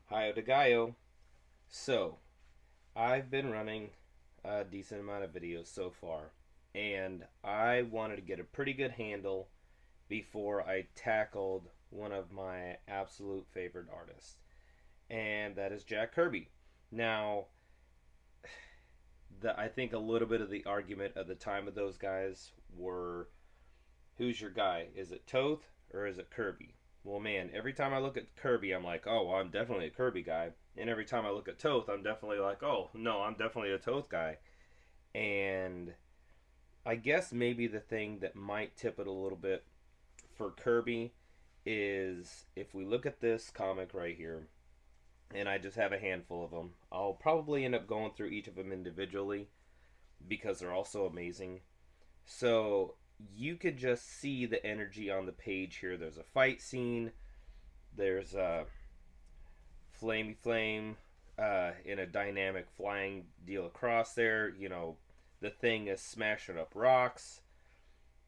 Hi, Odegayo. So, I've been running a decent amount of videos so far, and I wanted to get a pretty good handle before I tackled one of my absolute favorite artists, and that is Jack Kirby. Now, I think a little bit of the argument at the time of those guys were who's your guy? Is it Toth or is it Kirby? Well, man, every time I look at Kirby, I'm like, oh, well, I'm definitely a Kirby guy. And every time I look at Toth, I'm definitely like, oh, no, I'm definitely a Toth guy. And I guess maybe the thing that might tip it a little bit for Kirby is if we look at this comic right here, and I just have a handful of them, I'll probably end up going through each of them individually because they're all so amazing. So you could just see the energy on the page here. There's a fight scene. There's a flamey flame in a dynamic flying deal across there. The thing is smashing up rocks.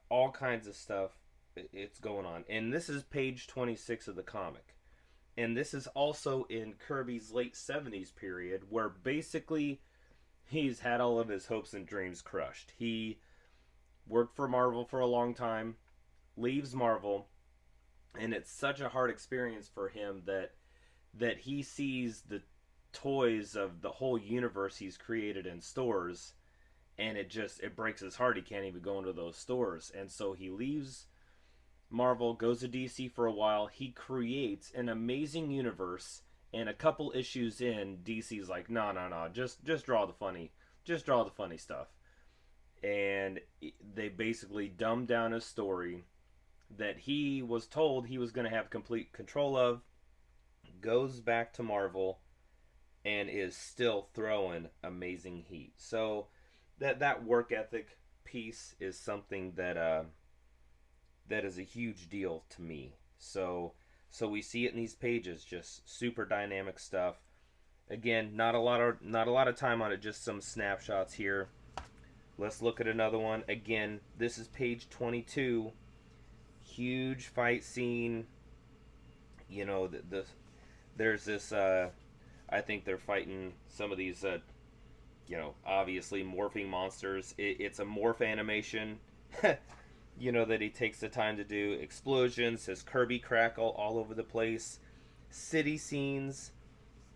All kinds of stuff. It's going on. And this is page 26 of the comic. And this is also in Kirby's late 70s period where basically he's had all of his hopes and dreams crushed. He worked for Marvel for a long time, leaves Marvel, and it's such a hard experience for him that he sees the toys of the whole universe he's created in stores, and it breaks his heart. He can't even go into those stores, and so he leaves Marvel, goes to DC for a while. He creates an amazing universe, and a couple issues in, DC's like, no, no, no, just draw the funny, just draw the funny stuff. And they basically dumbed down his story that he was told he was going to have complete control of, goes back to Marvel, and is still throwing amazing heat. So that work ethic piece is something that is a huge deal to me. So we see it in these pages, just super dynamic stuff. Again, not a lot of time on it, just some snapshots here. Let's look at another one. Again, this is page 22. Huge fight scene. There's this. I think they're fighting some of these. Obviously morphing monsters. It's a morph animation. That he takes the time to do. Explosions, his Kirby crackle all over the place. City scenes.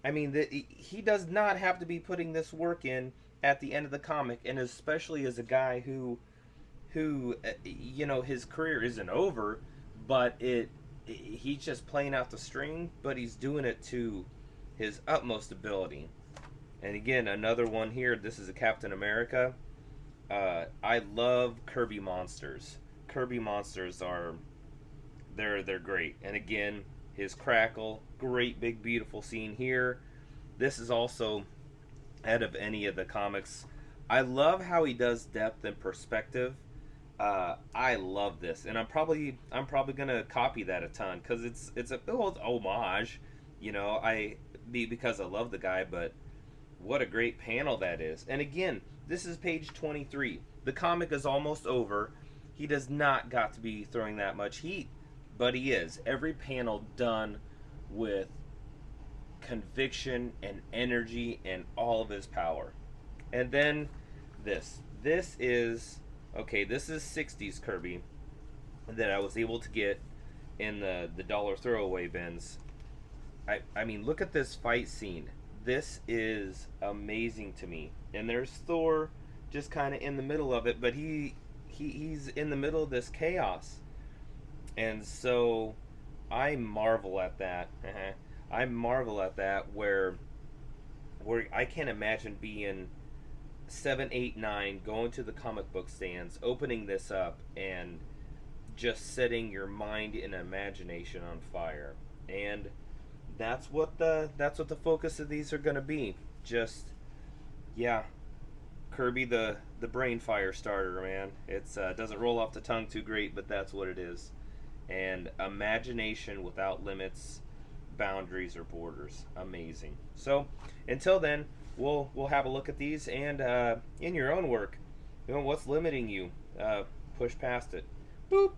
I mean, he does not have to be putting this work in at the end of the comic, and especially as a guy who his career isn't over, but he's just playing out the string, but he's doing it to his utmost ability. And again, another one here. This is a Captain America. I love Kirby monsters. Kirby monsters they're great. And again, his crackle, great big beautiful scene here. This is also out of any of the comics. I love how he does depth and perspective. I love this, and I'm probably gonna copy that a ton because it's a homage, because I love the guy. But what a great panel that is! And again, this is page 23. The comic is almost over. He does not got to be throwing that much heat, but he is. Every panel done with conviction and energy and all of his power. And then this is okay, this is 60s Kirby that I was able to get in the dollar throwaway bins. I mean, look at this fight scene. This is amazing to me. And there's Thor just kind of in the middle of it, but he's in the middle of this chaos. And so I marvel at that. I marvel at that where I can't imagine being 7, 8, 9, going to the comic book stands, opening this up, and just setting your mind and imagination on fire. And that's what the focus of these are going to be. Just yeah, Kirby the brain fire starter, man. It's doesn't roll off the tongue too great, but that's what it is. And imagination without limits, boundaries, or borders. Amazing. So until then, we'll have a look at these, and in your own work, what's limiting you? Push past it. Boop.